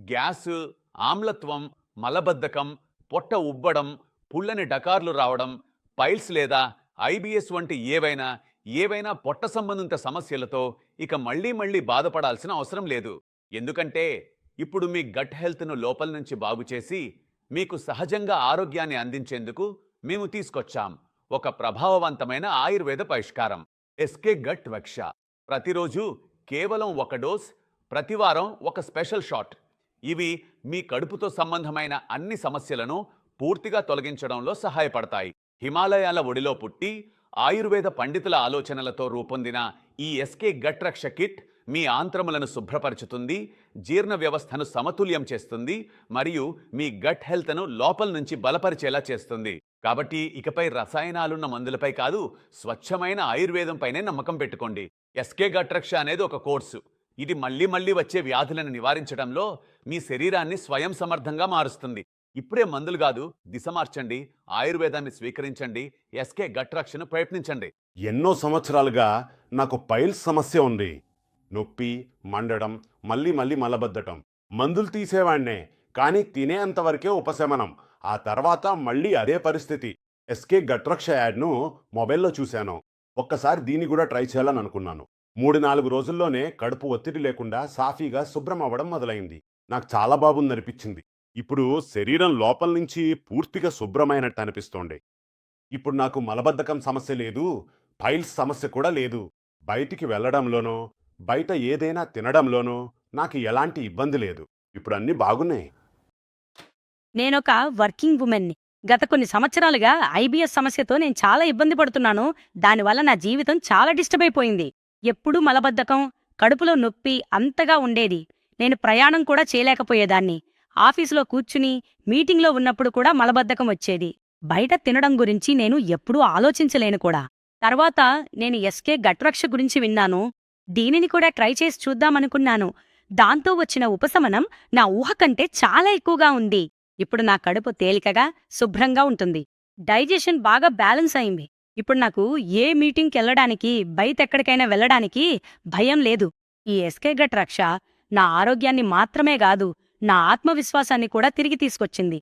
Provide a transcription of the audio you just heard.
Gas, ఆమ్లత్వం, మలబద్ధకం, పొట్ట ఉబ్బడం, పుల్లని డకార్లు రావడం, పైల్స్ లేదా ఐబిఎస్ వంటి ఏవైనా పొట్ట సంబంధిత సమస్యలతో ఇక మళ్ళీ మళ్ళీ బాధపడాల్సిన అవసరం లేదు. ఎందుకంటే ఇప్పుడు మీ గట్ హెల్త్‌ను లోపల నుంచి బాగు చేసి, మీకు సహజంగా ఆరోగ్యాన్ని అందించేందుకు మేము తీసుకొచ్చాం ఒక ప్రభావవంతమైన ఆయుర్వేద పరిష్కారం. ఎస్కే గట్ రక్ష. ప్రతిరోజు కేవలం ఒక డోస్, ప్రతివారం ఒక స్పెషల్ షాట్. ఇవి మీ కడుపుతో సంబంధమైన అన్ని సమస్యలను పూర్తిగా తొలగించడంలో సహాయపడతాయి. హిమాలయాల ఒడిలో పుట్టి ఆయుర్వేద పండితుల ఆలోచనలతో రూపొందిన ఈ ఎస్కే గట్ రక్ష కిట్ మీ ఆంత్రములను శుభ్రపరుచుతుంది, జీర్ణ వ్యవస్థను సమతుల్యం చేస్తుంది మరియు మీ గట్ హెల్త్ను లోపల నుంచి బలపరిచేలా చేస్తుంది. కాబట్టి ఇకపై రసాయనాలున్న మందులపై కాదు, స్వచ్ఛమైన ఆయుర్వేదంపైనే నమ్మకం పెట్టుకోండి. ఎస్కే గట్ రక్ష అనేది ఒక కోర్సు. ఇది మళ్ళీ మళ్ళీ వచ్చే వ్యాధులను నివారించడంలో మీ శరీరాన్ని స్వయం సమర్థంగా మారుస్తుంది. ఇప్పుడే మందులు కాదు, దిశ మార్చండి, ఆయుర్వేదాన్ని స్వీకరించండి, ఎస్కే గట్ రక్షను ప్రయత్నించండి. ఎన్నో సంవత్సరాలుగా నాకు పైల్స్ సమస్య ఉంది. నొప్పి, మండడం, మళ్ళీ మళ్ళీ మలబద్ధటం. మందులు తీసేవాణ్ణే, కానీ తినేంతవరకే ఉపశమనం. ఆ తర్వాత మళ్ళీ అదే పరిస్థితి. ఎస్కే గట్రక్ష యాడ్ను మొబైల్లో చూశాను. ఒక్కసారి దీన్ని కూడా ట్రై చేయాలని అనుకున్నాను. 3-4 రోజుల్లోనే కడుపు ఒత్తిడి లేకుండా సాఫీగా శుభ్రం అవ్వడం మొదలైంది. నాకు చాలా బాగుందనిపించింది. ఇప్పుడు శరీరం లోపల నుంచి పూర్తిగా శుభ్రమైనట్టు అనిపిస్తోంది. ఇప్పుడు నాకు మలబద్ధకం సమస్య లేదు, పైల్స్ సమస్య కూడా లేదు. బయటికి వెళ్ళడంలోనో, బయట ఏదైనా తినడంలోనో నాకు ఎలాంటి ఇబ్బంది లేదు. ఇప్పుడు అన్నీ బాగున్నాయి. నేనొక వర్కింగ్ ఉమెన్ని. గత కొన్ని సంవత్సరాలుగా ఐబిఎస్ సమస్యతో నేను చాలా ఇబ్బంది పడుతున్నాను. దానివల్ల నా జీవితం చాలా డిస్టర్బ్ అయిపోయింది. ఎప్పుడూ మలబద్ధకం, కడుపులో నొప్పి అంతగా ఉండేది. నేను ప్రయాణం కూడా చేయలేకపోయేదాన్ని. ఆఫీసులో కూర్చుని మీటింగ్లో ఉన్నప్పుడు కూడా మలబద్ధకం వచ్చేది. బయట తినడం గురించి నేను ఎప్పుడూ ఆలోచించలేను కూడా. తర్వాత నేను ఎస్కే గట్రక్ష గురించి విన్నాను. దీనిని కూడా ట్రై చేసి చూద్దామనుకున్నాను. దాంతో వచ్చిన ఉపశమనం నా ఊహ కంటే చాలా ఎక్కువగా ఉంది. ఇప్పుడు నా కడుపు తేలికగా, శుభ్రంగా ఉంటుంది. డైజెషన్ బాగా బ్యాలెన్స్ అయింది. ఇప్పుడు నాకు ఏ మీటింగ్కి వెళ్ళడానికి, బయటెక్కడికైనా వెళ్ళడానికి భయం లేదు. ఈ ఎస్కే గట్ రక్ష నా ఆరోగ్యాన్ని మాత్రమే కాదు, నా ఆత్మవిశ్వాసాన్ని కూడా తిరిగి తీసుకొచ్చింది.